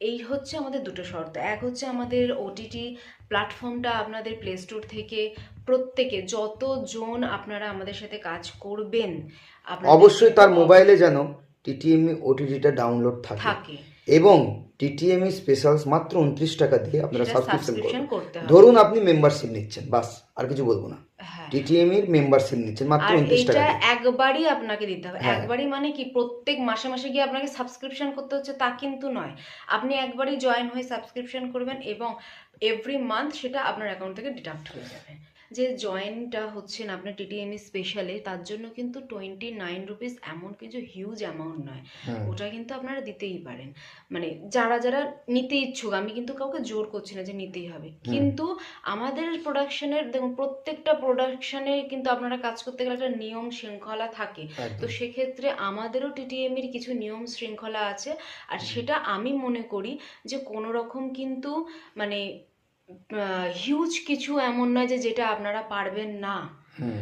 এই হচ্ছে আমাদের দুটো শর্ত। এক হচ্ছে আমাদের ওটিটি প্ল্যাটফর্মটা আপনাদের প্লে স্টোর থেকে প্রত্যেকে যতজন আপনারা আমাদের সাথে কাজ করবেন আপনাদের অবশ্যই কিন্তু তার মোবাইলে যেন টিটিএমই ওটিটিটা ডাউনলোড থাকে থাকে, এবং টিটিএমই স্পেশালস মাত্র 29 টাকা দিয়ে আপনারা সেটা সাবস্ক্রিপশন সাবস্ক্রিপশন করবেন। করতে হবে। ধরুন আপনি মেম্বারশিপ নিচ্ছেন, বাস আর কিছু বলবো না। হ্যাঁ, টিটিএমির মেম্বারশিপ নিচ্ছেন মাত্র আর 29 টাকা এইটা দিয়ে। একবারই আপনাকে দিতে হবে। হ্যাঁ, একবারই মানে কি প্রত্যেক মাসে মাসে গিয়ে আপনাকে সাবস্ক্রিপশন করতে হচ্ছে তা কিন্তু নয়। আপনি একবারই জয়েন হয়ে সাবস্ক্রিপশন করবেন এবং এভরি মান্থ সেটা আপনার অ্যাকাউন্ট থেকে ডিডাক্ট হয়ে যাবে। যে জয়েনটা হচ্ছেন আপনার টিটিএমই স্পেশালে, তার জন্য কিন্তু 29 রুপিস এমন কিছু হিউজ অ্যামাউন্ট নয়, হুম, ওটা কিন্তু আপনারা দিতেই পারেন। মানে যারা যারা নিতে ইচ্ছুক, আমি কিন্তু কাউকে জোর করছি না যে নিতেই হবে, হুম, কিন্তু আমাদের প্রোডাকশনের দেখুন প্রত্যেকটা প্রোডাকশনে কিন্তু আপনারা কাজ করতে গেলে একটা নিয়ম শৃঙ্খলা থাকে। তো একদম। সেক্ষেত্রে আমাদেরও টিটিএমির কিছু নিয়ম শৃঙ্খলা আছে, আর সেটা আমি মনে করি যে কোনো রকম কিন্তু মানে হিউজ কিছু এমন নয় যে যেটা আপনারা পারবেন না। হুম।